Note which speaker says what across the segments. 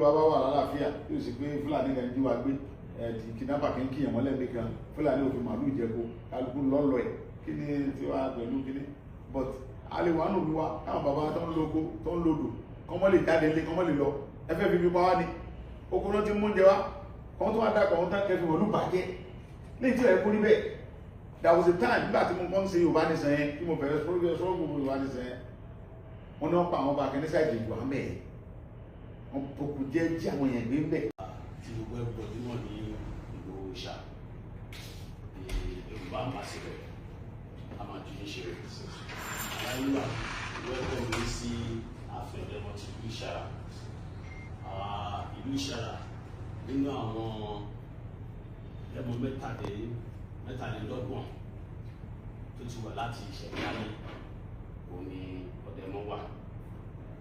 Speaker 1: wa bá wà lálàáfíà yóò sì pé Fúlàní kan jí wa gbé kìdnápà kí n kíyàn mọ́lẹ̀ nìkan Fúlàní òfin màálù ìjẹ́kó kálukú lọ́lọ́ ẹ̀ kí ni tí wàá pẹ̀lú kí ni but àlewà nù mí wá káwọn bàbá tó ń lóko tó ń lòdò kọ́mọ́ lè jáde lé kọ́mọ́ lè lọ ẹfẹ́ fi pa wá ní okùnrin tí mú oúnjẹ wá kọ́mọ́ tó wá dákọ̀ wọn tán kẹfì wọ̀lú bàjẹ́ léyìí tí ẹ̀ kú níbẹ̀ there was a time nígbà tí mo kọ́ ń ṣe Yorùbá nìsan yẹn tí mo bẹ̀rẹ̀ sọ́rọ́ gbogbo Yorùbá nìsan yẹn wọ́n ní wọ́n pa àwọn bàkẹ́ ní sáìdì ìgbà mẹ́ wọ́n pokù jẹ́ jí àwọn èèyàn gbé ń bẹ̀.
Speaker 2: tí gbogbo ẹgbẹ́ ọdún náà ní ìlú ìṣà Yorùbá máa ṣe rẹ̀ a máa ju ní ṣe rẹ̀ aláìwá ìlú ẹgbẹ́ mi sí ààfin Ọ̀dẹ́mọ̀ ti ìlú Ìṣàrà ìlú Ìṣàrà nínú àwọn ẹmọ mẹ́tàlélọ́gbọ̀n tó ti wà láti ìṣẹ̀lẹ̀ ayé òun ni Ọ̀dẹ́mọ̀ wà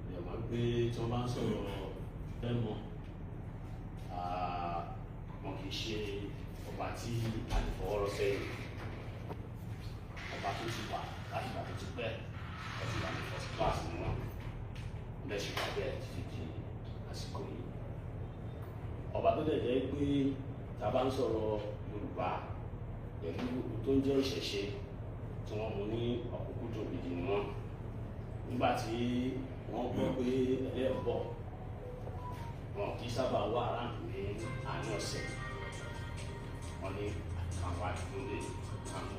Speaker 2: Ọ̀dẹ́mọ̀ pé tí wọ́n bá ń sọ̀rọ̀ Ọ̀dẹ́mọ̀ wọn kì í ṣe ọba tí a lè fọwọ́rọ́ sẹ́yìn ọba tó ti wà láti ìgbà tó ti pẹ́ ọtí wà ní first class ni wọn lẹ́sìn wà bẹ́ẹ̀ títí di àsìkò yìí ọba tó dẹ̀ jẹ́ pé tá a bá ń sọ̀rọ̀ Yorùbá pẹ̀lú tó ń jẹ́ ìṣẹ̀ṣe tí wọ́n mú ní ọ̀kúnkúndùn gidi ni wọ́n nígbà tí wọ́n gbọ́ pé ẹlẹ́ẹ̀bọ̀ wọn kì í sábà wà aráàlú ní àárín ọ̀sẹ̀ wọn ní àwọn àdúgbò lè àwọn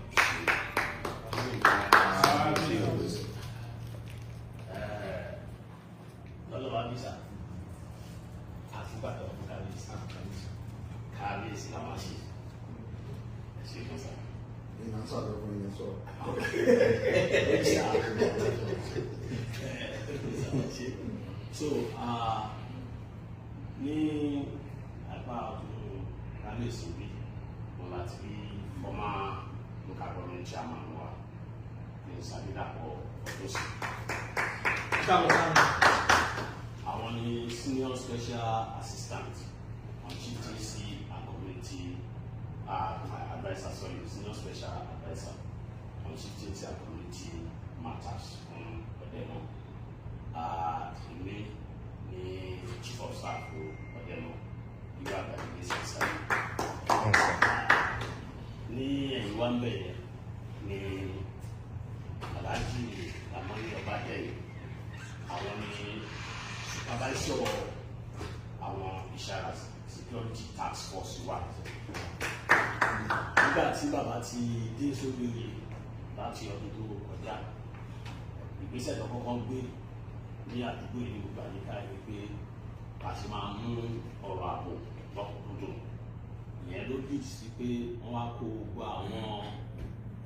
Speaker 2: lọ́lọ́wọ́ abisa àtúgbàtọ̀ fún kábíyèsí la máa ṣe ẹ̀ṣẹ̀ ìfọ̀sà.
Speaker 1: ìyá ń sọ̀rọ̀ fún ìyẹn sọ.
Speaker 2: So ní àgbà ọdún kábíyèsí bí wọn láti rí fọmá local government chairman wa ní Sàmídàpọ̀ ọdún sí. Àwọn ni senior special assistant on GTC and community advisor, sorry, senior special advisor on GTC and community matters fún Ọ̀dẹ́mọ̀. Èmi ni chief of staff fún Ọ̀dẹ́mọ̀ ìgbà àgbàdo ní sísá. Ní ẹ̀yìn wá ń bẹ̀rẹ̀ ni Alhaji Lamani Ọbájẹ́yìn àwọn ni supervisor àwọn Ìṣàrà security task force wà. Nígbà tí bàbá ti dé sórí oyè láti ọdún tó kọjá ìgbésẹ̀ tó kọ́kọ́ gbé ní àdúgbò ìlú gbogbo àyíká yìí pé a sì máa mú ọ̀rọ̀ ààbò lọ́kùnkúndùn. Ìyẹn ló dì sí pé wọ́n wá kó gbogbo àwọn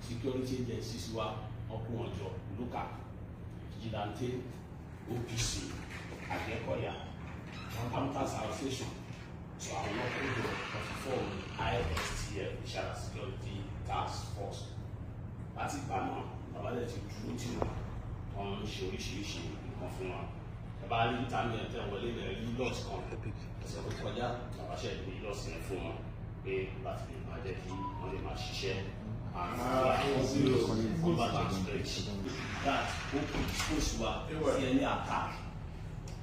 Speaker 2: security agencies wa ọkùnrin ọjọ́ local vigilante OPC Àgbẹ̀kọ̀yà Hunters Association so àwọn ọkùnrin ọjọ́ 44 ISTF Ìṣàrà security task force láti ìgbà náà babalẹ̀ ti dúró tí wọ́n ń ṣe oríṣiríṣi nǹkan fún wọn. Ẹ bá rí ìtàmì ẹ̀tẹ̀ wọlé lẹ̀ yí lọ́ọ̀sì kan ẹsẹ̀ tó kọjá làbáṣẹ́ ìgbé lọ́ọ̀sì yẹn fún wọn pé láti lè máa jẹ́ kí wọ́n lè máa ṣiṣẹ́ that ó kò dispose wa sí any attack.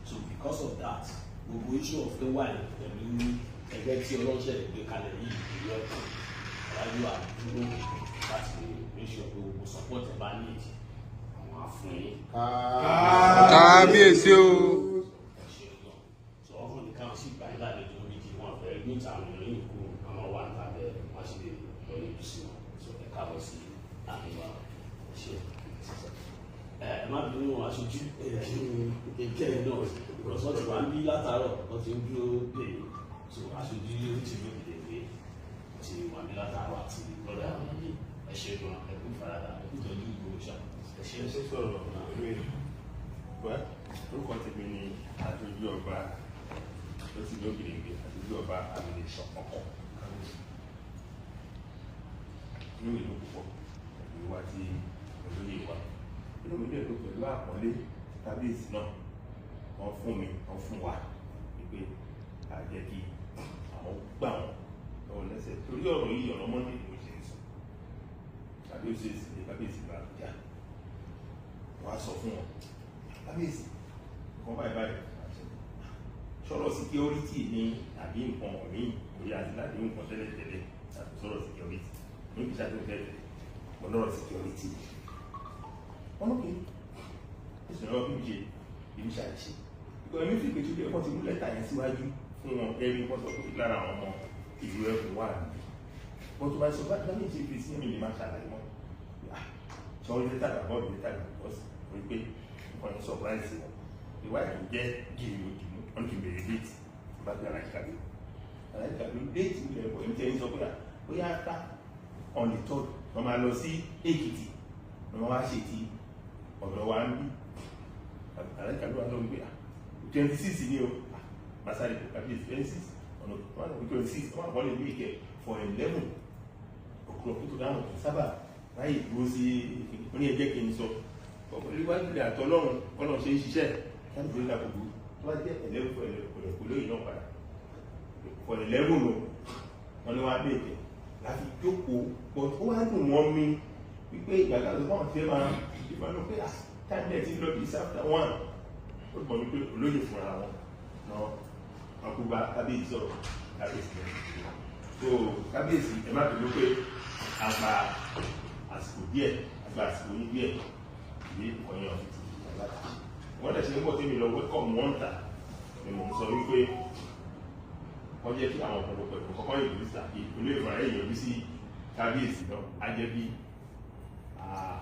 Speaker 2: So because of that gbogbo issue of the wine pẹ̀lú ẹgbẹ́ tí ọlọ́ṣẹ́ gbé kalẹ̀ yìí ìlú ẹ̀kọ́ ọ̀làjú àdúró láti lè make sure pé gbogbo support ẹ̀ bá need àwọn àfúnyín.
Speaker 3: Kábíyèsí o.
Speaker 2: So ọkùnrin nìkan sì gbà yín lálejò méjì wọn fẹ́ ní ìtàwọn ìròyìn kú àwọn wà nípàdé wọn sì lè lọ ní ìbùsùn wọn so ẹ káàbọ̀ sí àríwá ṣe ẹ má bínú aṣojú ìkẹyìn náà ìrọ̀sọ́ ti wà ń bí látàárọ̀ wọ́n ti ń dúró dè so aṣojú ti ló dìde pé ti wà ní látàárọ̀ àti lọ́dà yìí ẹ ṣe gan ẹkú ìfaradà ẹkú ìtọ́jú ìgbòho ṣá ẹ ṣe
Speaker 4: sọ̀rọ̀ lórí wẹ́ orúkọ tèmi ni àjọjú ọba ló ti lóbìnrin àjọjú ọba àmì ìṣọ̀kọ̀kọ̀ inú ìlú púpọ̀ pẹ̀lú wá tí olóyè wa inú mi dẹ̀ tó pẹ̀lú àpọ́nlé kábíyèsí náà wọ́n fún mi wọ́n fún wa wípé àjẹ́ kí àwọn gbà wọn lọ́wọ́ lẹ́sẹ̀ torí ọ̀rọ̀ yìí ọ̀rọ̀ mọ́ndé ni mo ṣe ń sọ kábíyèsí ní kábíyèsí bá jà wọ́n á sọ fún wọn kábíyèsí kan báyìí báyìí sọ̀rọ̀ security ní àbí nǹkan míì lórí àti láti nǹkan tẹ́lẹ̀tẹ́lẹ̀ àti sọ̀rọ̀ security ní ìgbésà tó tẹ́lẹ̀ ọlọ́rọ̀ security wọn lókè ìṣòro bí ṣe ìbí ṣàìṣe ìgbà èmi fi ìpèsè ẹ̀kọ́ ti mú lẹ́tà yẹn síwájú fún wọn ẹ̀rí wọn sọ pé lára àwọn ọmọ ìlú ẹ̀kọ́ wà níbi wọn tó bá sọ bá dáná ṣe fi sí ẹ̀mí lè má ṣàlàyé wọn sọ lẹ́tà àbọ̀ lẹ́tà àbọ̀ sí orí pé nǹkan yẹn surprise wọn ìwádìí jẹ́ gírí òdìmú wọn kì í bèrè déètì bá gbé aláìkàgbé déètì ilẹ̀ ẹ̀kọ́ ẹ̀mí tẹ́ ń sọ pé bóyá ta on the third wọn máa lọ sí Èkìtì wọn wá ṣe ti ọ̀dọ̀ wa ń bí aláìkàgbé wa lọ ń gbé 26 ni o masari kò kábíyè 26 ọ̀nà 26 wọn àwọn lè gbé ìkẹ́ for 11 òkúrọ̀ tó dáhùn tó sábà láyé dúró sí wọn ní ẹjẹ́ kí n sọ ọ̀pọ̀lọpọ̀ ìwádìí ilẹ̀ àtọ́lọ́run kọ́nà ṣe ń ṣiṣẹ́ láti fi ká gbogbo tó bá jẹ́ 11 for 11 kò lóyìn náà padà for 11 lọ wọn ni wọn á bèèrè láti jókòó pọ̀ tó wá dùn wọ́n mi wípé ìgbàgbà tó bá wọn fẹ́ máa ìfọ̀nù pé táìmẹ̀ tí lọ bí sáfà 1 ó mọ̀ wípé olóyè fúnra wọn náà wọn kú bá kábíyèsí sọ̀rọ̀ kábíyèsí so kábíyèsí ẹ má bínú pé àgbà àsìkò díẹ̀ àgbà àsìkò yín díẹ̀ ìwé ìkọyìn ọ̀fíìsì láti wọ́n dẹ̀ ṣe ń bọ̀ tí mi lọ wẹ́kọ̀ mọ́ǹtà ni mò ń sọ wípé wọ́n jẹ́ kí àwọn ọ̀pọ̀lọpọ̀ ẹ̀kọ́ kọ́kọ́ ìlú sí ìpínlẹ̀ ìfọ̀rọ̀ ẹ̀yìn yọrí sí kábíyèsí náà á jẹ́ bí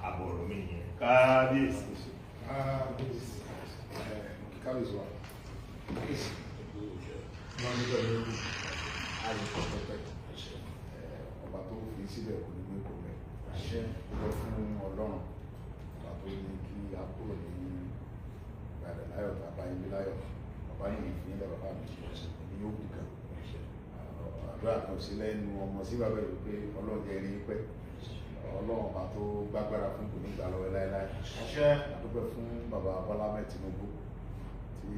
Speaker 4: àbọ̀rọ̀ mi nìyẹn kábíyèsí.
Speaker 1: kábíyèsí wa wọ́n ní pẹ̀lú àyẹ̀kọ́ pẹ́pẹ́ ọba tó fi síbẹ̀ kò ní gbé kò mẹ́ lọ fún ọlọ́run ọba tó ní kí a kúrò ní ìgbàdàn láyọ̀ bàbá yín láyọ̀ bàbá yín fi ilẹ̀ bàbá mi ní yóò kú kan àdúrà kan sí lẹ́nu ọmọ sí bàbá yìí pé ọlọ́run jẹ́ rí pẹ́ ọlọ́run ọba tó gbágbára fún kò ní gbà lọ́wọ́ láéláé àdúpẹ́ fún bàbá Bọ́lá Ahmed Tinubu tí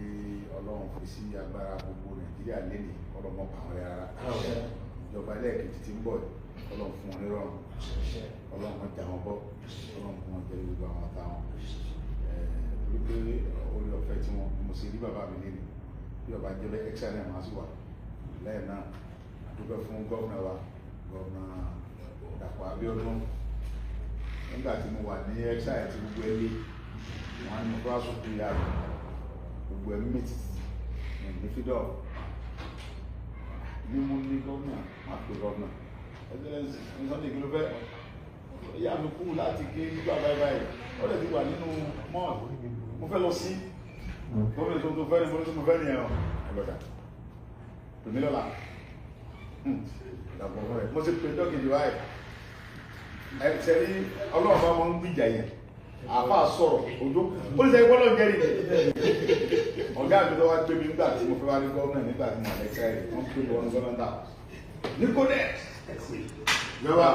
Speaker 1: ọlọ́run fi sí agbára gbogbo Nàìjíríà lẹ́nì ọlọ́mọ pàwọn rárá ìjọba ẹlẹ́ẹ̀kejì tí ń bọ̀ ọlọ́run fún wọn nírọ̀rùn ọlọ́run kan jà wọn bọ́ ọlọ́run fún wọn jẹ́ gbogbo àwọn àtàwọn wípé orí ọ̀fẹ́ tí wọn mo sì rí bàbá mi nínú bí ọba jẹ́ ẹ̀ṣẹ̀ náà máa sì wà lẹ́yìn náà àdúpẹ́ fún gọ́ọ̀nà wa gọ́ọ̀nà Dàpọ̀ Abíọ́dún nígbà tí mo wà ní ẹ̀ṣẹ̀ àti gbogbo ẹbí wọn ni mo fẹ́ sùkú ìyá rẹ̀ gbogbo ẹ̀mí méjì ní fídọ̀ ní mo ní gọ́ọ̀nà máa pè gọ́ọ̀nà ẹ̀sẹ̀lẹ̀sì ní Sunday kí ló fẹ́ ìyá mi kú láti gé nígbà báyìí ó lè ti wà nínú mọ́ọ̀lù mo fẹ́ lọ sí gómìnà tó fẹ́ ní mo ní tó mo fẹ́ ní ẹ̀rọ ẹ̀lọ́dà tòmí lọ́la ìdàpọ̀ fún rẹ̀ mo ti pè dọ́kìdì báyìí ẹ̀sẹ̀ ní ọlọ́run bá wọn ń gbìjà yẹn àfa sọ̀rọ̀ òjò ó ní sẹ́yìn bọ́lọ̀ jẹ́rìí ọ̀gá mi tó wá gbé mi nígbà tí mo fẹ́ wá ní gómìnà nígbà tí mo wà lẹ́kẹ́ rẹ̀ wọ́n gbé wọn gọ́mẹ́ntà ní kódẹ́ yọba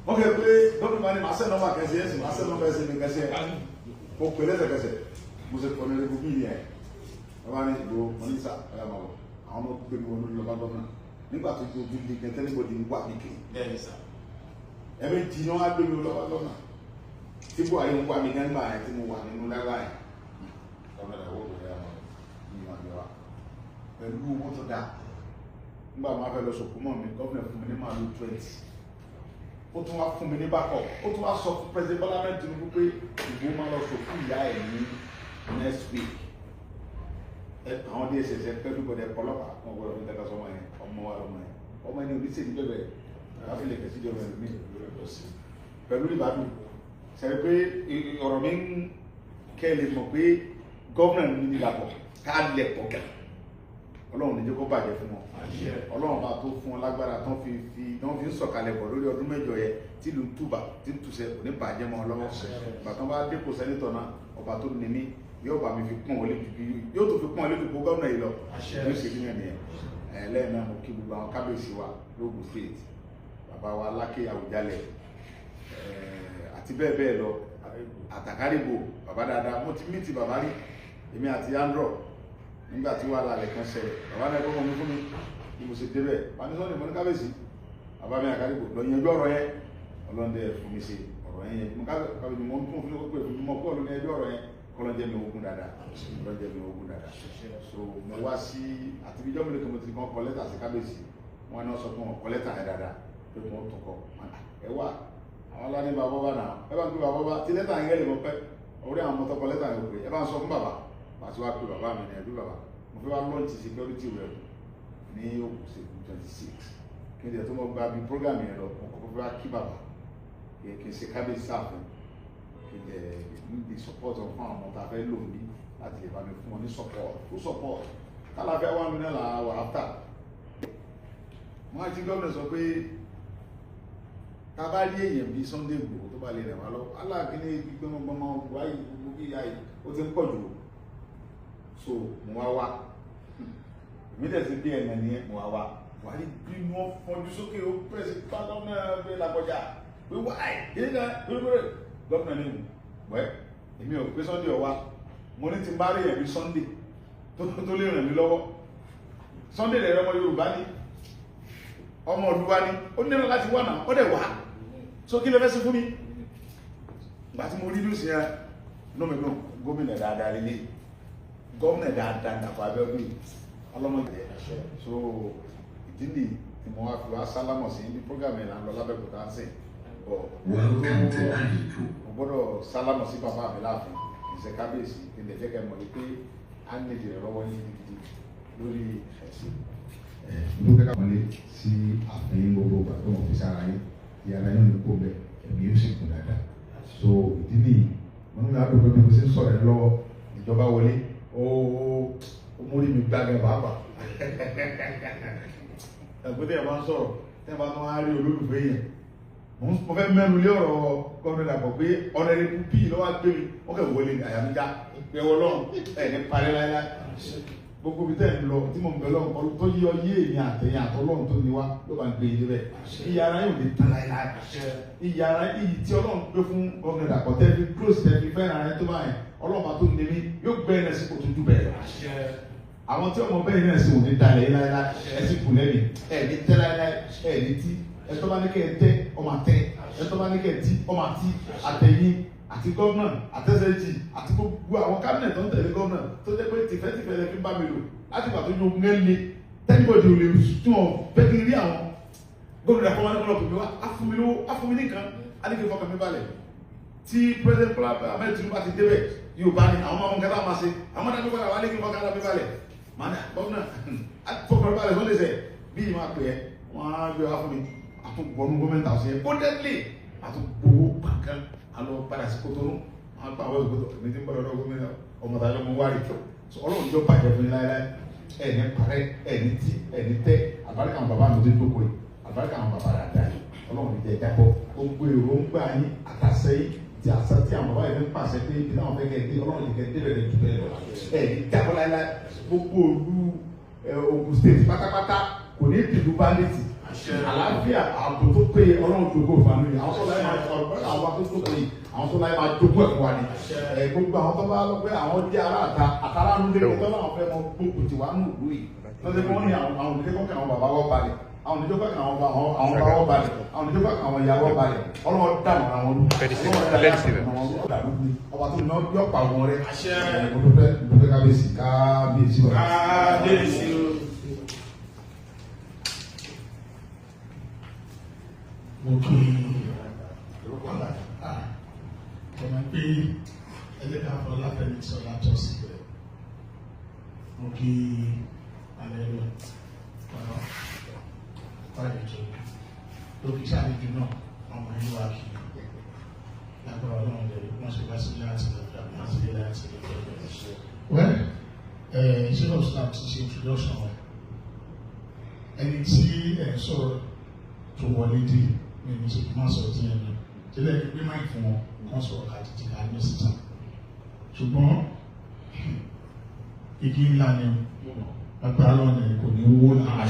Speaker 1: wọ́n fẹ́ pé gómìnà ní màá sẹ́ nọ́mbà kẹsì ẹ̀sìn màá sẹ́ nọ́mbà ẹ̀sìn mi kẹsì ẹ̀ mo pè lẹ́sẹ̀kẹsẹ̀ mo ṣe pọ̀ nílẹ̀ gbogbo ìyẹn wọ́n bá ní ìgbò mọ́nísà ọ̀yà máa wọ̀ àwọn ọmọ gbé mi wọn lórí lọ́ba gómìnà nígbà tó gbogbo ìdí kẹtẹ́lẹ́ bọ́dì ń wà nìkan ẹ̀mí jì ní wọ́n á gbé mi lọ́ba gómìnà tí Buhari ń wá mi nígbà yẹn tí mo wà nínú lágbá yẹn gómìnà ìwọ́ òwúrẹ́ àwọn ìmọ̀ àgbẹ̀wà pẹ̀lú owó tó dáa nígbà máa fẹ́ lọ sọ̀kú mọ́ mi gómìnà fún mi ní màálù 20 ó tún wá fún mi ní bákọ̀ ó tún wá sọ fún President Bola Ahmed Tinubu pé ìbò máa lọ sọ̀kú ìyá ẹ̀ ní next week àwọn DSS pẹ̀lú gbọdọ̀ ọlọ́pàá wọn gbọdọ̀ fi tẹ́ka sọmọ yẹn ọmọ wa lọmọ yẹn ọmọ yẹn oníṣẹ́ ìjọba ẹ̀ káfílẹ̀ kẹsí ìjọba ẹ̀ mí pẹ̀lú ìbádùn sẹ́yìn pé ọ̀rọ̀ mi ń kẹ́ lè mọ̀ pé gómìnà ní nílàpọ̀ ká lẹ̀ pọ̀ gà ọlọ́run ní jẹ́ kó bàjẹ́ fún wọn ọlọ́run bá tó fún wọn lágbára tán fi ń sọ̀kalẹ̀ bọ̀ lórí ọdún mẹ́jọ yẹ tí ìlú ń túbà tí ń túṣẹ kò ní bàjẹ́ mọ́ ọ lọ́wọ́ bàtán bá dépò sẹ́nitọ̀ náà ọba tó ní mí yóò bá mi fi pọ́n wọlé yóò tó fi pọ́n wọlé dùgbò gómìnà yìí lọ yóò ṣe kí nìyẹn lẹ́yìn náà mo kí gbogbo àwọn kábíyèsí wa lóògùn state bàbá wa Láké Àwùjalẹ̀ àti bẹ́ẹ̀ bẹ́ẹ̀ lọ Àtàkárìbò bàbá dáadáa mo ti mí ti bàbá rí èmi àti Andro nígbà tí wàhálà rẹ̀ kan ṣẹlẹ̀ bàbá náà kọ́kọ́ mi fún mi bí mo ṣe débẹ̀ wà ní sọ́ọ̀nì mo ní kábíyèsí bàbá mi Àkárìbò lọ yanjú ọ̀rọ̀ yẹn ọlọ́ndẹ fún mi ṣe ọ̀rọ̀ yẹn mo kábíyèsí mo ń tún fún mi pé mo kọ́ lóní ẹjọ́ ọ̀rọ̀ yẹn kọ́lọ́jẹ́ mi ogun dáadáa kọ́lọ́jẹ́ mi ogun dáadáa so mo wá sí àti bí jọ́mìnì kan mo ti kọ́ lẹ́tà sí kábíyèsí wọn náà sọ fún wọn kọ́ lẹ́tà yẹn dáadáa pé wọ́n tún kọ́ ẹ wá àwọn aláàní bàbá bá náà ẹ bá ń pè bàbá bá tí lẹ́tà yẹn gẹ́lẹ́ mọ́ pẹ́ orí àwọn mọ́tọ́ kọ́ lẹ́tà yẹn pé ẹ bá ń sọ fún bàbá àti wá pé bàbá mi ní ẹbí bàbá mo fẹ́ wá lọ́ọ̀tì security rẹ̀ ní Ògùn 26 kí n tẹ̀ tó mọ́ gba bí program yẹn lọ mo kọ́ fẹ́ wá kí bàbá kí n ṣe kábíyèsí sáfún kí n tẹ̀ ní support fún àwọn ọmọ tá a fẹ́ lò ní láti lè bá mi fún wọn ní support kálàfẹ́ wà mí náà là wà áfà wọ́n á ti gómìnà sọ pé tá a bá rí èèyàn bíi Sunday Igboho tó bá lè rẹ̀ wá lọ aláàkíní gbẹmọgbọmọ wáyé gbogbo bí ìyá yìí ó ti ń pọ̀ jù so mo wá èmi tẹ̀ sí bí ẹ̀nà ni mo wá wà ní bí wọ́n fọjú sókè ó pẹ̀sì pátá náà gbé lágbọ́jà pé wáyé ìdí náà gbé gómìnà ní ìwò wẹ́ èmi ò pé Sunday ọwá mo ní ti bá rí ẹ̀bí Sunday tó lè ràn mí lọ́wọ́ Sunday rẹ̀ ọmọ Yorùbá ní ọmọ Olúwa ní ó nílò láti wà náà ó dẹ̀ wá so kí lè fẹ́ sí fún mi gbà tí mo rí lùsì yẹn nómìnà gómìnà dáadáa lélẹ̀ gómìnà dáadáa Dàpọ̀ Abíọ́dún ọlọ́mọdé so ìdí nì tí mo wá fi wá sálámọ̀ sí ní prógámù ìlànà lọ lábẹ́kúta ń sìn bọ̀ mo gbọ́dọ̀ sálámọ̀ sí bàbá mi láàfin ìṣe kábíyèsí ilẹ̀ jẹ́kẹ̀ mọ̀ wípé a ń lè rọwọ́ yín gidigidi lórí ẹ̀sìn
Speaker 3: ló fẹ́ ká wọlé sí àfẹ́yìn gbogbo ìgbà tó wọ́n fi sára yín tí ara yín ní kó bẹ̀ ẹ̀mí yóò sì kún dáadáa so ìdí nìyí wọn ní àdó pé mo ṣe ń sọ̀rọ̀ ẹ lọ́wọ́ ìjọba wọlé ó mórí mi gbágẹ́ pàápàá
Speaker 1: ẹ̀gbọ́n tí ẹ bá ń sọ̀rọ̀ tí ẹ bá tán á rí olólùfẹ́ yẹn mo fẹ́ mẹ́nu lé ọ̀rọ̀ gómìnà Dàpọ̀ pé ọ̀nẹ́rẹ́bù pí lọ́wọ́ gbé mi wọ́n kẹ́ wọlé àyàmíjá ẹ̀wọ̀ lọ́run ẹ̀ ní parí láíláí gbogbo bí tẹ́ ń lọ tí mo ń bẹ lọ́run kọlu tó yíyọ yé èyàn àtẹ̀yìn àtọ́lọ́run tó ní wá ló bá ń gbé ilé bẹ́ẹ̀ ìyára yóò lè tán láíláí ìyára iyì tí Ọlọ́run gbé fún gómìnà Dàpọ̀ tẹ́ fi close tẹ́ fi fẹ́ràn rẹ tó báyìí ọlọ́ọ̀bá tó ní mi yóò gbé ẹ̀ sí kòtò jù bẹ́ẹ̀ àwọn tí ọmọ bẹ́ẹ̀ náà sì wò ní dalẹ̀ láíláí ẹ̀ sì kù lẹ́bi ẹ̀ ní tẹ́ láíláí ẹ̀ ní tí ẹ̀ tó bá ní kẹ́ ẹ tẹ́ ọmọ àtẹ́ ẹ̀ tó bá ní kẹ́ ẹ tí ọmọ àti àtẹ̀yìn àti gómìnà àtẹ́sẹ̀jì àti gbogbo àwọn kábínẹ̀ tó ń tẹ̀lé gómìnà tó jẹ́ pé tìfẹ́tìfẹ́ lẹ fi bá mi lò láti pàtó yóò ń lé tẹ́lifọ̀dì ò lè tún ọ bẹ́ẹ̀ kí n rí àwọn gómìnà kan wá ní kọ́lọ́pù mi wá afúnmi nìkan alíkè fọkàn mi balẹ̀ tí president Bola Ahmed Tinubu bá ti débẹ̀ Yorùbá ni àwọn ọmọ kẹta máa ṣe àwọn dájú padà wá alíkè fọkàn mi balẹ̀ màá gómìnà fọkàn mi balẹ̀ tó lè sẹ̀ bí ìmọ̀ àpè ẹ̀ wọ́n á gbé wá fún mi àtúgbọ̀nù gómìnà ọ̀sẹ̀ ó dẹ́gbẹ̀ àtúgbowó pàkan alọ padà sí Kòtónú wọn gba àwọn ìgbòtò èmi tí ń bọ̀dọ̀ gómìnà ọmọdé mo wárí Ọlọ́run jọ bàjẹ́ fún yín láéláé ẹni parẹ́ ẹni tí ẹni tẹ́ àbáríkà àwọn bàbá mi tó dókòó yìí àbáríkà àwọn bàbá rà dá yìí Ọlọ́run ní jẹ́ jábọ́ gbogbo èrò ń gbà yín àtàṣe yìí tí àṣà tí àwọn bàbá yìí ń pàṣẹ pé ibi táwọn fẹ́ kẹ́ dé Ọlọ́run ní kẹ́ dé bẹ̀rẹ̀ jù bẹ́ẹ̀ lọ ẹni jábọ́ láéláé gbogbo olú Ògùn state pátápátá kò ní ìdìbò bandits àlàáfíà ààbò tó pé Ọlọ́run jogó fanu yìí àwọn tó láyé máa àwọn tó tó pé àwọn tó láyé máa jogó ẹ̀kọ́ wa ni gbogbo àwọn tó bá lọ pé àwọn jẹ́ aráàta àtàrà nulẹ̀ tó láwọn fẹ́ mọ gbogbo tiwa nù ìlú yìí lọ́sẹ̀ kí wọ́n ní àwọn onídé kọ́kẹ́ àwọn bàbá wọ́ balẹ̀ àwọn onídé kọ́kẹ́ àwọn bàbá wọ́ balẹ̀ àwọn onídé kọ́kẹ́ àwọn ìyá wọ́ balẹ̀ Ọlọ́run dànù àwọn ọba tó ní yọ pa wọn rẹ mo fẹ́ kábíyèsí
Speaker 5: mo kí ọmọ pé ẹlẹ́ka Fọláfẹ́mi sọlá tọ́ sí bẹ́ẹ̀ mo kí alẹ́ lọ ọ̀rọ̀ báyìí tó lókè sàlejò náà ọmọ ìlú wa kì í lágbára Ọlọ́run lẹ́yìn wọ́n ṣe bá sílé àti lọ́dà wọ́n sì lé láti lọ́dà. wẹ́n ṣé lọ́sùn àti ṣe introduction wa ẹni tí ẹ̀ sọ̀rọ̀ tó wọlé dé ní ìmísí kí wọ́n sọ̀rọ̀ díẹ̀ náà tẹ́lẹ̀ gbé máì fún wọn wọ́n sọ̀rọ̀ àdìdì ká ní sísan ṣùgbọ́n igi ńlá ni agbára lọ́nà kò ní owó náà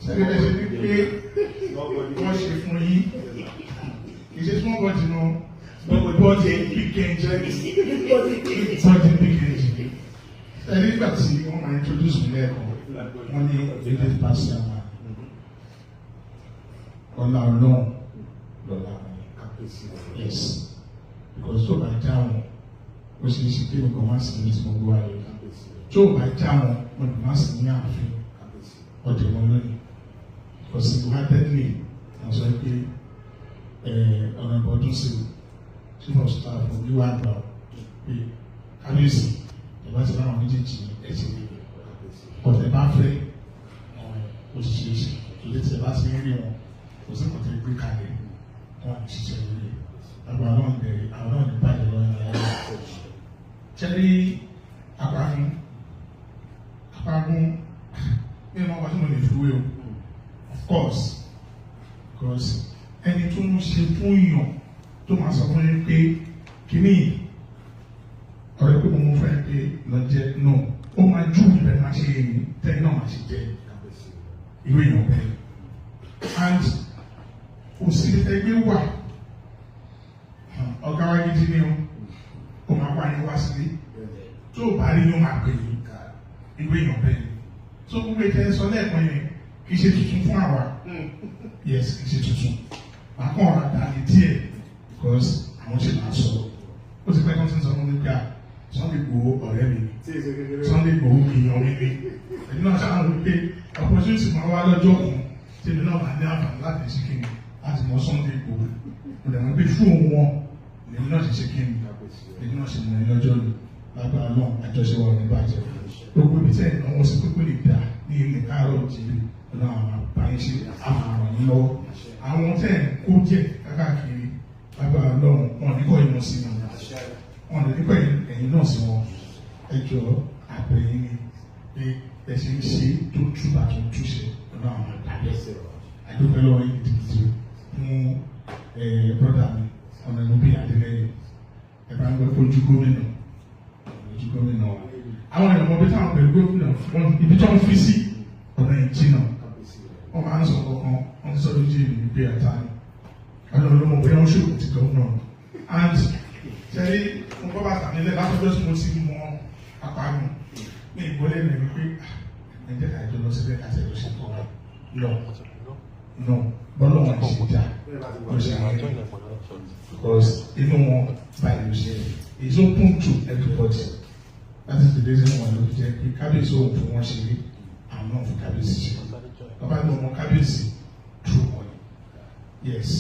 Speaker 5: sẹ́ni bẹ́ẹ̀ ṣe ní pé wọ́n ṣe fún yín kì í ṣe small body nù bọ́ọ̀dì big engine bọ́ọ̀dì big engine ẹni nígbà tí wọ́n máa introduce mi lẹ́ẹ̀kan wọ́n ní village pastor man ọ̀la ọlọ́run lọ́la yes because tó bá dáhùn ó ṣe é ṣe kí nǹkan má sí ní tí mo gbọ́ ayé tí ó bá já wọn wọn lè má sí ní ààfin ọdẹ wọn lónìí because wádẹ́lì àwọn sọ pé ọ̀nà ìbọ̀dún sí chief of staff fún bí wàá gbà pé kábíyèsí ìbá ti láwọn méjèèjì ẹ̀sìn rẹ̀ ọ̀tẹ̀ bá fẹ́ òṣìṣẹ́ ilé tí ẹ bá ti rí wọn kò sí kọ̀tẹ́ gbé kalẹ̀ wọn à ṣiṣẹ́ lórí àgbà náà ń bẹ̀rẹ̀ àwọn náà ní báyìí lọ́wọ́ ní ayé ṣẹ́rí àpágún nínú ọkọ̀ tí mo lè fi wé o of course because ẹni tó ń ṣe fún yàn tó máa sọ fún yín pé kíní ọ̀rẹ́ pé mo fẹ́ pé lọ jẹ́ no ó máa jú ìbẹ̀ máa ṣe èyí tẹ́lẹ̀ náà máa ṣe jẹ́ ìwé èèyàn bẹ́ẹ̀ and òsìlẹ̀tẹ̀gbẹ́ wà ọ̀gá wa gidi ni ó máa wá yín wá sílé tó bá rí yóò máa pè yín ìwé èèyàn bẹ́ẹ̀ tó gbogbo ìtẹ́ sọ lẹ́ẹ̀kan yẹn kì í ṣe tuntun fún àwa yes kì í ṣe tuntun màá kàn ọ̀rọ̀ àdáni díẹ̀ because àwọn ṣe máa sọ ó ti pẹ́ tó ti ń sọ fún mi pé Sunday Igboho ọ̀rẹ́ mi Sunday Igboho èèyàn mi ni ẹ̀yin náà ṣáà ń pè opportunity máa wá lọ́jọ́ kan tí èmi náà máa ní àǹfààní láti ṣe kí ni láti mọ Sunday Igboho mo dẹ̀ mọ̀ pé fún wọn èmi náà ṣe kí ni èmi náà ṣe mọ̀ ní lọ́jọ́ ni lágbára náà àjọṣe wọn ní bàjẹ́ gbogbo ibi tẹ́ ìnáwó sí pípé lè dà ní ilẹ̀ káàárọ̀ òjìlé ọ̀nà àwọn àbáyé ṣe àwọn àrùn yín lọ́wọ́ àwọn tẹ́ ẹ̀ kó jẹ́ káàkiri lágbára náà wọn ní kọ́ ìmọ̀ sí wọn ní kọ́ ẹ̀yìn náà sí wọn ẹjọ́ àbẹ̀yìn ni pé ẹ ṣe ń ṣe tó túbà tó túṣe ọ̀nà àwọn àgbàlẹ̀ àdúgbò lọ́wọ́ yìí gidigidi fún brọ́dà mi ọ̀nà ìlú bí Adélẹ́yìn ẹ bá ń gbé ojú gómìnà àwọn èèyàn mọ̀ bí táwọn pẹ̀lú gómìnà ibi tó ń fi sí ọ̀nà ìjìnà wọ́n máa ń sọ kankan wọ́n sọ lójú ìlú pé ẹ̀ta ni àwọn olómọ bóyá ó ṣòkò ti gómìnà and ṣẹ́rí mo bá bàtà nílẹ̀ látọjọ́ tí mo ti mọ apánu ní ìgbọ́lẹ̀ rẹ̀ wípé ẹ̀jẹ̀ kájọ lọ síbẹ̀ kájọ lọ sí tó wà lọ bọ́lá wọn ṣe dá wọ́n ṣe àwọn because inú wọn báyìí ló ṣe is open to everybody. That is the reason why we take the kábíyèsí ohun fún wọn ṣe rí àwọn náà fún kábíyèsí ṣe. Bàbá ìgbà ọmọ kábíyèsí true money. Yes,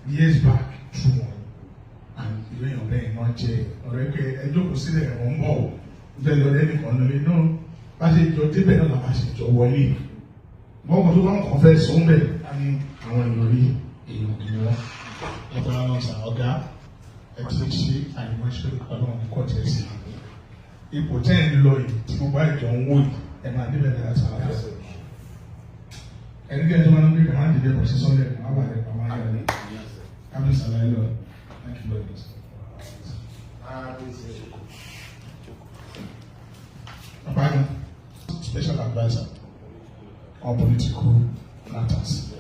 Speaker 5: years back true money. And ìwé ìyàn bẹ́ẹ̀ náà jẹ́ ọ̀rẹ́ pé ẹjọ́ kò sílẹ̀ ẹ̀rọ ń bọ̀ bẹ́ẹ̀ lọ lẹ́nìkan lórí náà bá ṣe jọ débẹ̀ náà làbá ṣe jọ wọlé. Mọ́kàn tó bá ń kàn fẹ́ sọ ń bẹ̀ á ní àwọn èèyàn rí èèyàn kì í wọ́n. Ẹ̀ka ọ̀gá ẹ̀tí ṣe àìmọ́ṣẹ́ ọlọ́run ní kọ́tẹ́sì. Ipò tẹ́ ń lọ yìí tí mo bá ìjọ ń wò yìí ẹ̀ máa níbẹ̀ dára sára fẹ́. Ẹni kí ẹ tó máa ń gbé kàmá ń dìde bọ̀ sí sọ́lẹ̀ máa wà lẹ́kọ̀ọ́ máa yà ní. Kábíyèsí sàlàyé lọ. Thank you very much. Papa, special advisor on political matters.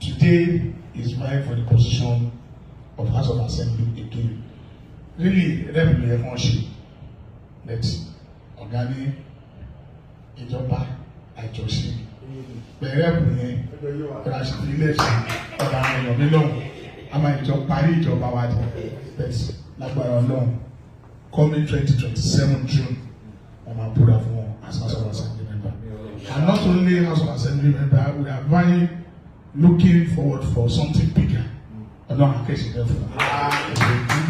Speaker 5: Today is vying for the position of House of Assembly again. Really, every everyone should. That ọ̀gáni ìjọba àjọṣe bẹ̀rẹ̀ ẹ̀bùn yẹn ìràṣẹ ilé ẹ̀ṣẹ̀ ọ̀dà àwọn èèyàn mílíọ̀nù a máa ìjọ parí ìjọba wa dé bẹ́ẹ̀ lágbára Ọlọ́run coming 2027 June wọ́n máa búra fún wọn as House of Assembly member and not only House of Assembly member we are very looking forward for something bigger Ọlọ́run akẹ́sì bẹ́ẹ̀ fún wa.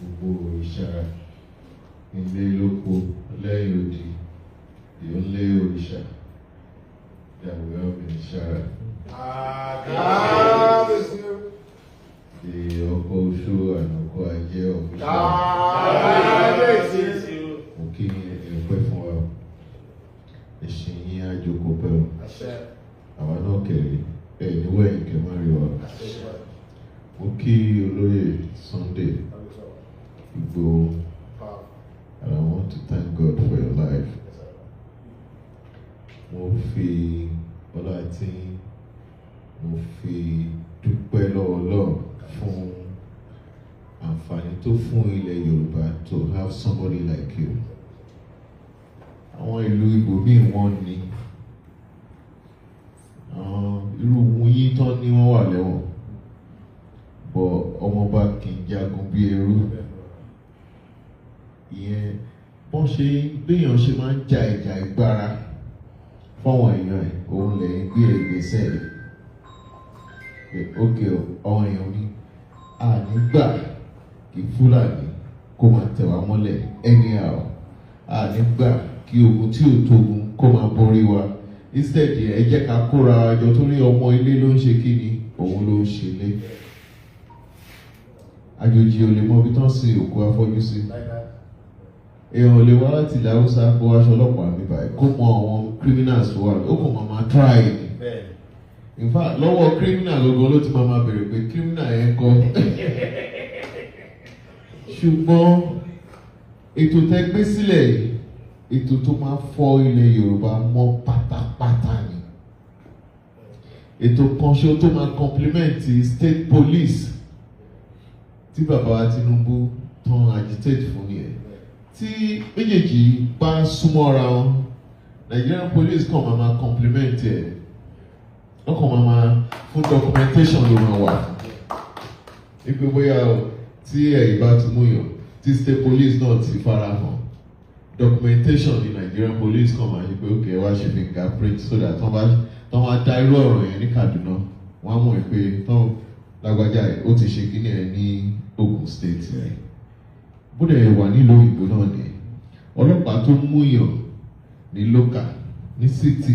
Speaker 6: Gbogbo ìṣàrà ilé lóko lẹ́yìn odi ìyọ́nlé òrìṣà ìyàwó ọ̀gbìn ìṣàrà. Di ọkọ̀ oṣù ànàkọ́ ajé ọ̀gbìn mo kí ẹ̀pẹ́ fún wa ẹ̀sìn yín àjòkó pẹ̀lú àwọn náà kẹ̀lé ẹ̀ níwẹ̀ ìkẹ́ má rí wa. Mo kí olóyè Sunday Igboho, and I want to thank God for your life. Mo fi ọlá tí mo fi dúpẹ́ lọ́wọ́ Ọlọ́run fún àǹfààní tó fún ilẹ̀ Yorùbá to have somebody like you. Àwọn ìlú ibòmíì wọ́n ní irú yín tán ní wọ́n wà lẹ́wọ̀n. bọ̀ ọmọọba kì í jagun bí ẹrú. Ìyẹn bọ́n ṣe béèyàn ṣe máa ń ja ìjà ìgbára fáwọn èèyàn ẹ̀ òun lè gbé ìgbésẹ̀ rẹ̀. Ókè ọ̀hún èèyàn ní ànígbà kí Fúlàní kó máa tẹ̀ wá mọ́lẹ̀ anyhow, ànígbà kí ogun tí ò tógun kó máa borí wa. Instead ẹ jẹ́ ká kóra wa jọ torí ọmọ ilé ló ń ṣe kí ni òun ló ń ṣe lé. Àjòjì ò lè mọ ibi tán sí òkú afọ́jú sí. Èèyàn ò lè wá láti ilẹ̀ Haúsá kó aṣọ ọlọ́pàá mi báyìí kó mọ àwọn criminals tó wà ó kò máa try ni. In fact lọ́wọ́ criminal lọ́gọ́ ló ti máa bèrè pé criminal yẹn kọ́. Ṣùgbọ́n ètò tẹ́ gbé sílẹ̀ yìí ètò tó máa fọ́ ilẹ̀ Yorùbá mọ́ pátápátá ni. Ètò kan ṣe tó máa complement state police tí bàbá wa Tinubu tán agitate fún yẹn. Tí méjèèjì bá súnmọ́ra wọn Nigerian police kàn máa complement ẹ̀ wọ́n kàn máa fún documentation ló máa wà ipe bóyá tí ẹ̀yìn bá ti mú yàn tí state police náà ti fara hàn documentation ní Nigerian police kàn máa ṣe pé ok wá ṣe fingerprint so that tán wá dá irú ọ̀rọ̀ yẹn ní Kaduna wọ́n á mọ̀ pé tán lágbájá ẹ̀ ó ti ṣe kíní ẹ̀ ní Ogun State ẹ̀ bó dẹ̀ wà nílùú òyìnbó náà ni ọlọ́pàá tó mú yàn ní local ní city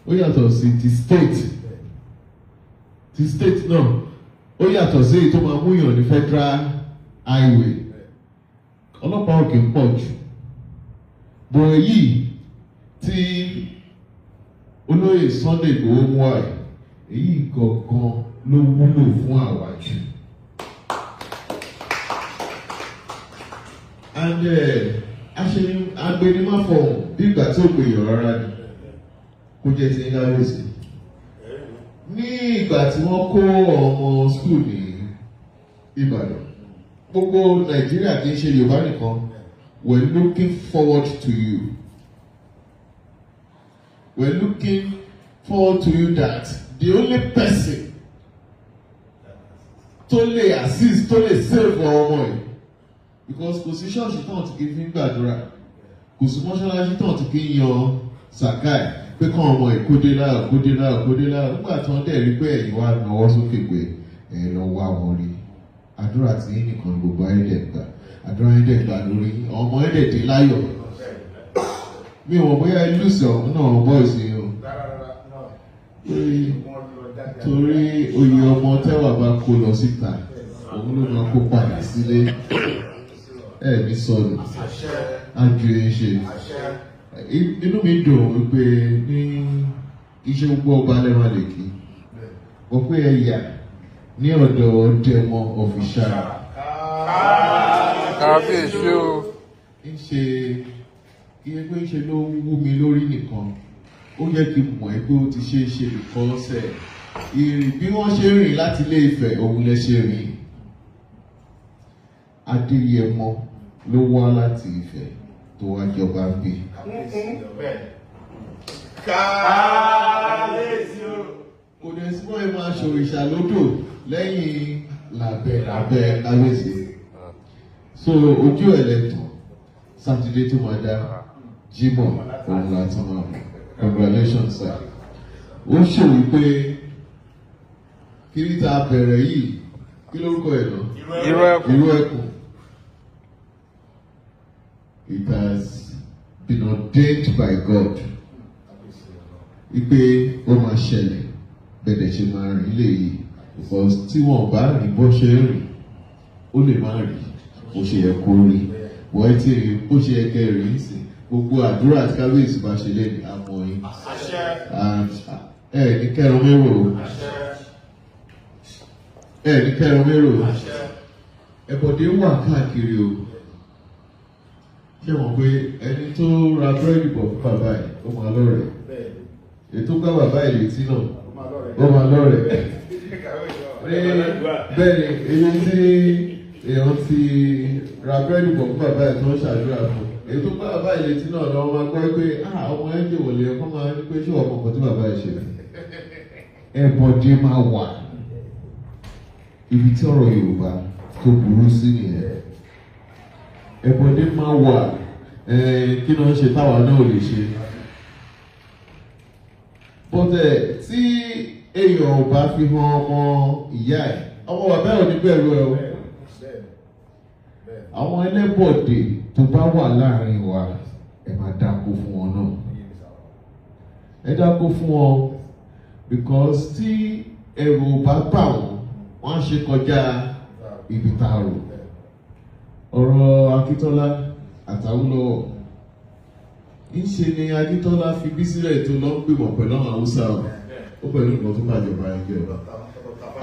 Speaker 6: ó yàtọ̀ sí ti state náà ó yàtọ̀ sí èyí tó máa mú yàn ní federal highway ọlọ́pàá òkè ń pọ̀ jù bọ̀ èyí tí olóyè Sunday Igboho mú wá èyí gangan ló wúlò fún àwa jù. And agbẹnimáfọ̀ bí ìgbà tí ó pè yàn rárá ni kó jẹ́ ti ń láwèsì. Ní ìgbà tí wọ́n kó ọmọ skul ní Ìbàdàn gbogbo Nàìjíríà kì í ṣe Yorùbá nìkan we're looking forward to you. We're looking forward to you that the only person tó lè assist tó lè save ọmọ yìí because kò sí ṣọ́ọ̀ṣì tán ti kí fi ń gbàdúrà kò sí mọ́ṣáláṣí tán ti kí ń yan Sakai pé kàn ọmọ ẹ̀ kódé láà nígbà tí wọ́n dẹ̀ rí pé ẹ̀yin wá náwó sókè pé ẹ̀ lọ wá wọn rí àdúrà tí nìkan gbogbo ayédè gbà àdúrà ayédè gbà lórí ọmọ ayédè dé láyọ̀ mi ò mọ̀ bóyá lùsì ọ̀hún náà bọ́ ìsìn o torí oyè ọmọ tẹ́wà bá kó lọ síta òun ló máa kó padà sílé ní sọnù ájú ẹ ṣe inú mi dùn wípé ní iṣẹ́ gbogbo ọba lẹ́wọ̀n lè kí wọ́n pé ẹ̀yà ní ọ̀dọ̀ dẹmọ ọ̀fíṣà
Speaker 7: kábíyèsí o
Speaker 6: ń ṣe iye pé ń ṣe ló wú mi lórí nìkan ó yẹ kí n mọ̀ ẹ́ pé ó ti ṣe é ṣe nìkan ọ̀sẹ̀ ìrìn bí wọ́n ṣe rìn láti Ilé Ifẹ̀ òun lẹ ṣe rìn Adéyẹmọ ló wá láti Ifẹ̀ tó wá jọba ń bí. Kò dẹ̀ sí wọ́n máa ṣòrìṣà lódò lẹ́yìn làbẹ́ kábíyèsí. So ojú ẹlẹ́tàn Sátidé tó máa dá Jímọ̀ òun láti máa mọ̀. Congratulations sir. Ó ṣòwò pé kíríta bẹ̀rẹ̀ yìí kí lórúkọ ẹ̀ lọ? Irú ẹkùn. It has been ordained by God. Ipe ó máa ṣẹlẹ̀ bẹ̀rẹ̀ ṣe máa rìn lè yìí because tí wọ́n bá rìn bó ṣe rìn ó lè má rìn bó ṣe yẹ kó rìn wọ́n ti rìn bó ṣe yẹ kẹ́ rìn sí gbogbo àdúrà àti kábíyèsí bá ṣe lé ní àmọ́ yín ní kẹrun mérò ní kẹrun mérò ẹ̀bọ̀dé wà káàkiri o ṣé wọ́n pé ẹni tó ra búrẹ́dì bọ̀ fún bàbá ẹ̀ ó máa lọ́rẹ̀ ètò gbá bàbá ẹ̀ létí náà ó máa lọ́rẹ̀ bẹ́ẹ̀ ni èyí tí èèyàn ti ra búrẹ́dì bọ̀ fún bàbá ẹ̀ tó ń ṣàdúrà fún ètò gbá bàbá ẹ̀ létí náà lọ́wọ́ máa gbọ́ pé ọmọ ẹ̀ ń dè wọlé ọkọ máa ní pé ṣé ọmọ kan tí bàbá ẹ̀ ṣe ẹ̀bọ̀dé máa wà ibi tí ọ̀rọ̀ Yorùbá tó burú sí nìyẹn. Ẹ̀bọ̀dé máa wà kí ló ń ṣe táwa náà ò lè ṣe. Bọ́tẹ̀ tí èèyàn ò bá fi hàn ọmọ ìyá ẹ̀, ọmọ bàbá ẹ̀ ò ní bẹ̀rù ẹ̀ o. Àwọn ẹlẹ́bọ̀dé tó bá wà láàrin wa, ẹ máa dáko fún wọn náà. Ẹ dáko fún wọn because tí ẹ̀rù bá bà wọ́n á ṣe kọjá ibi tá a rò. Ọ̀rọ̀ Akíntọ́lá àtàwùlọ̀ ìṣe ni Akíntọ́lá fi bí sílẹ̀ tó lọ ń gbìmọ̀ pẹ̀lú àwọn Haúsá ó pẹ̀lú nǹkan tó bàjọba ẹgbẹ́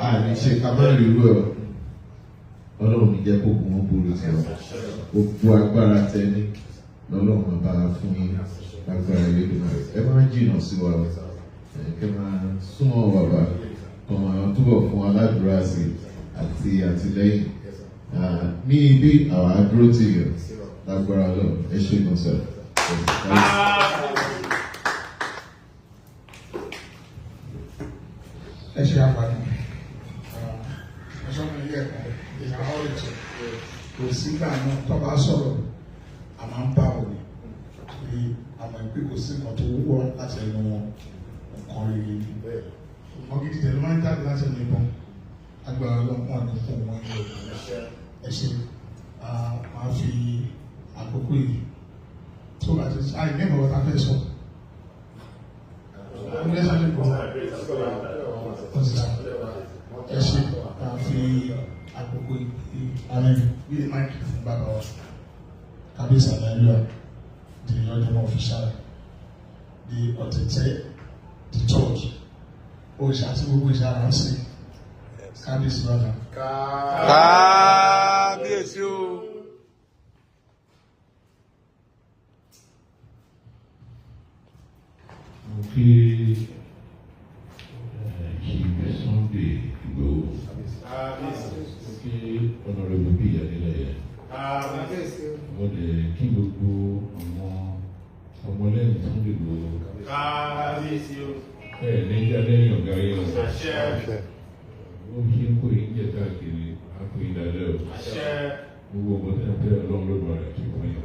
Speaker 6: àní ṣe ká má rí irú ẹ̀ Ọlọ́run ní jẹ́ kó kún wọn borí sí ọ gbogbo agbára tẹ́ni lọ́lọ́run bá fún yín agbára Elédùmarè ẹ máa ń jìnnà sí wa ẹ máa súnmọ́ bàbá ọmọ túbọ̀ fún aládùúrà sí àti àtìlẹ́yìn ní ibi àwọn adúró tì yọ lágbára lọ ẹ ṣe gan sir.
Speaker 5: Ẹ ṣe àǹfààní ẹ̀ṣọ́ mi ilé ẹ̀kọ́ ìyàwó ètò kò sígbà náà tó bá sọ̀rọ̀ a máa ń bá òní ní àmọ́ ìpín kò sí nǹkan tó wúwọ́ láti ẹnu wọn nǹkan rere ní bẹ́ẹ̀. Ọmọ gidi tẹ̀lé máa ń jáde láti ẹnu ìbọn agbára ọlọ́pàá àdúgbò fún wọn ní ọ̀gbìn ẹ ṣe máa fi àkókò yìí tó bá ti ṣáà ní ìmọ̀ ọ̀tá fẹ́ sọ. Ẹ ṣe máa fi àkókò yìí àmì bíi máìkì fún bàbá wa kábíyèsí àlàyé di ọdún ọ̀fíṣàl di ọ̀tẹ̀tẹ̀ di church òòṣà àti gbogbo ìṣàrà ń sìn kábíyèsí bàbá.
Speaker 7: Kábíyèsí o.
Speaker 6: Mo kí Chief Sunday Igboho. Mo kí Honorable Bíyì Adélẹ́yẹ. Mo lè kí gbogbo àwọn ọmọlẹ́yìn Sunday Igboho. Lẹ́yìn alẹ́yìn ọ̀gá yẹn o. Ó ṣe ń kó yín jẹ káàkiri àpò ìdálẹ́ o. Gbogbo ọmọ tí wọ́n fẹ́ Ọlọ́run ló bá rẹ̀ tó fún yín.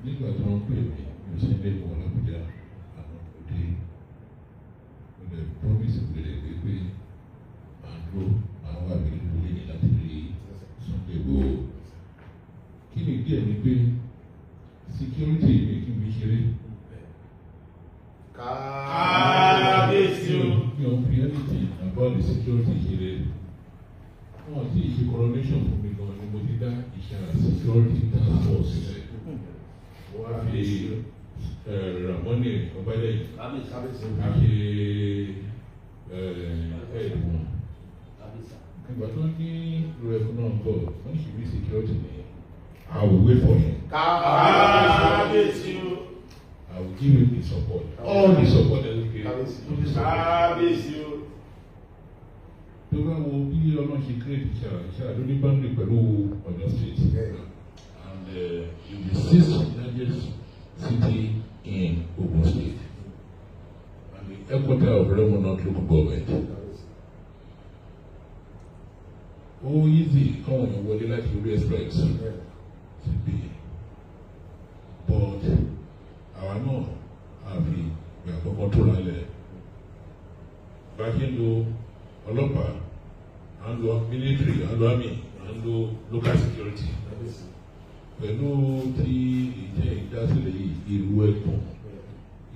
Speaker 6: Nígbà tí wọ́n pè mí, mo sì ń lé wọn l'Àbújá. The promise of the pé àdó àwọn àbẹ̀rẹ̀ lórí ní láti rí Sunday Igboho. Kí ni díẹ̀ ni pé security ní kí n fi ṣeré.
Speaker 7: Kábíyèsí o.
Speaker 6: Mi ò fi anything about the security ṣeré. Wọ́n ti ṣe coronation fún mi gan ni mo ti dá ìṣàrà security task force sílẹ̀. Wọ́n á fi Ramoni Ọbálẹ́yìn àti ẹ̀ẹ́dùn. Ìgbà tó ní rẹ̀fún náà bọ̀, wọ́n ṣì rí security ní I will wait for him.
Speaker 7: Kábíyèsí o.
Speaker 6: I will give him the support. All the support that he gave.
Speaker 7: Kábíyèsí o.
Speaker 6: Tó bá wo bí Ọlọ́run ṣe create ìṣàrà lórí boundary pẹ̀lú Ọ̀yọ́ state. And in the sixth largest city in Ogun State and the headquarters of Remo North local government. Ó easy káwọn èèyàn wọlé láti orí express ti bí but àwa náà àfi ìgbà àkọ́kọ́ tó lálẹ́ bá ṣe ń lo ọlọ́pàá à ń lo military à ń lo army à ń lo local security. Pẹ̀lú tí ìjẹ́ ìdásílẹ̀ yìí ìlú ẹ̀gbọ́n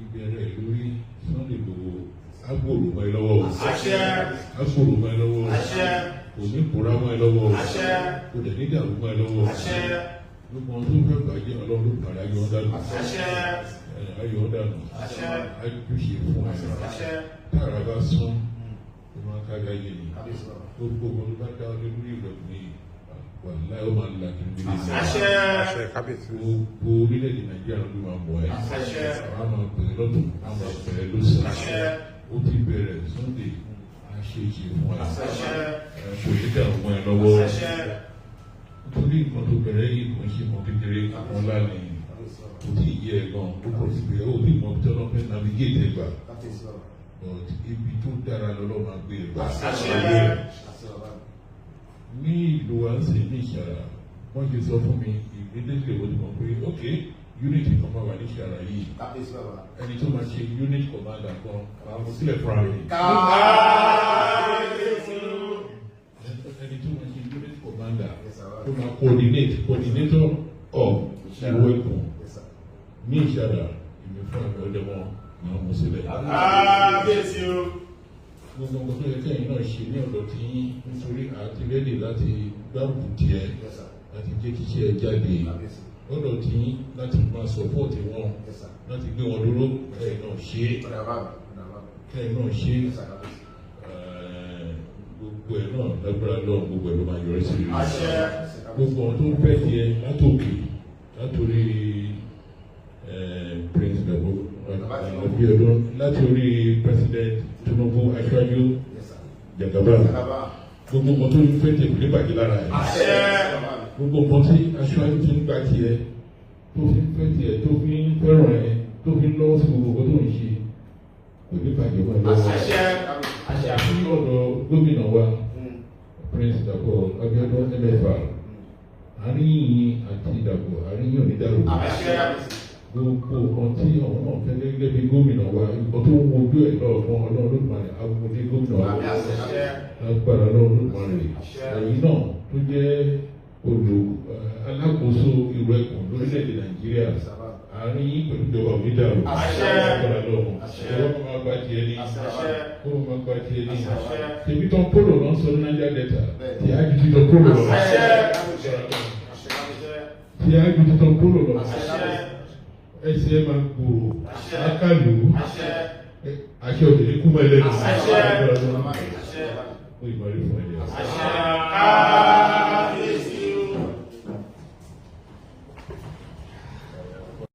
Speaker 6: ìbẹ̀rẹ̀ lórí Sunday Igboho agbòrò mọ́ ẹ lọ́wọ́ agbòrò mọ́ ẹ lọ́wọ́ kò ní kóra mọ́ ẹ lọ́wọ́ kò dẹ̀ ní dàrú mọ́ ẹ lọ́wọ́ gbogbo ohun tó fẹ́ bàjẹ́ Ọlọ́run ló padà ayọ̀ dànù ayọ̀ dànù ayọ̀ṣe fún ẹ tára bá sún ó máa kájà yé ni gbogbo ohun tó bá dá ọ lórí ìrẹ̀kùn yìí. Wàlá ó máa ń la kí n bí lè gbogbo orílẹ̀-èdè Nàìjíríà ló máa mọ̀ ẹ́ àwọn máa bẹ̀rẹ̀ lọ́dún àwọn máa bẹ̀rẹ̀ lọ́sàn ó ti bẹ̀rẹ̀ Sunday àṣeṣe fún ẹ kò ní dàrú mọ́ ẹ lọ́wọ́ nítorí nǹkan tó bẹ̀rẹ̀ yìí kò ń ṣe mọ́ kékeré àwọn lánàá kò tí ì yẹ ẹ gan ó kò sí pé ó bí mọ́ bí tọ́lọ́ fẹ́ navigate ẹ gbà but ibi tó dára lọ́lọ́ máa gbé ẹ gbà
Speaker 8: ní ìlú wa ń sè ní Ìṣàrà wọ́n ti sọ fún mi ìgbésẹ̀ wo ni mo pé ok unit kan máa wà ní Ìṣàrà yìí ẹni tó máa ṣe unit commander kan máa mú sílẹ̀ fúnra rẹ̀. ẹni tó máa ṣe unit commander tó máa coordinator of ìwé ìkùn ní Ìṣàrà ìmì fún àmì ọdẹ wọn máa mú sílẹ̀. Gbogbo nǹkan tó yẹ kẹ́yìn náà ṣe ní ọ̀dọ̀ tí nítorí àti rédè láti gbárùkù tiẹ̀ láti jẹ́ kí iṣẹ́ jáde ọ̀dọ̀ tí láti máa sọ́pọ̀tì wọn láti gbé wọn dúró kẹ́yìn náà ṣe gbogbo ẹ̀ náà lágbára lọ́wọ́ gbogbo ẹ̀ ló máa yọrí sí rere gbogbo ọ̀n tó fẹ́ tiẹ̀ látòkè látòrí Prince Dabo Abiodun látòrí President Tinubu Aṣíwájú Jagaba gbogbo nǹkan tó ń fẹ́ tẹ̀ kò ní bàjẹ́ lára ẹ̀ gbogbo nǹkan tí Aṣíwájú ti ń gbà tiẹ̀ tó fi ń fẹ́ tiẹ̀ tó fi ń fẹ́ràn ẹ̀ tó fi ń lọ́wọ́ sí gbogbo nǹkan tó ń ṣe kò ní bàjẹ́ wọn lọ́wọ́ àti ọ̀dọ̀ gómìnà wa Prince Dabo Abiodun MFR àárín yìí àti Dabo àárín yìí ò ní dàrú gbogbo nǹkan tí àwọn náà fẹ́ gẹ́gẹ́ bí gómìnà wa nǹkan tó ń wojú ẹ̀ lọ́ọ̀kan Ọlọ́run Olódùmarè awomode gómìnà wa lágbára Ọlọ́run Olódùmarè ẹ̀yìn náà tó jẹ́ alákòóso ìlú ẹ̀kọ́ lórílẹ̀‐èdè Nàìjíríà àárín yìí pẹ̀lú ìjọba onídàrú lágbára Ọlọ́run ìjọba máa gba tiẹ̀ ní tèmi tán polo náà sọ ní Niger Delta tí a jù títọ́ polo lọ ẹsẹ̀ máa gbòòrò akálù aṣọ òdìrí kú mọ́ ẹlẹ́nu ó ìmọ̀lẹ́ fún ẹ̀yẹ.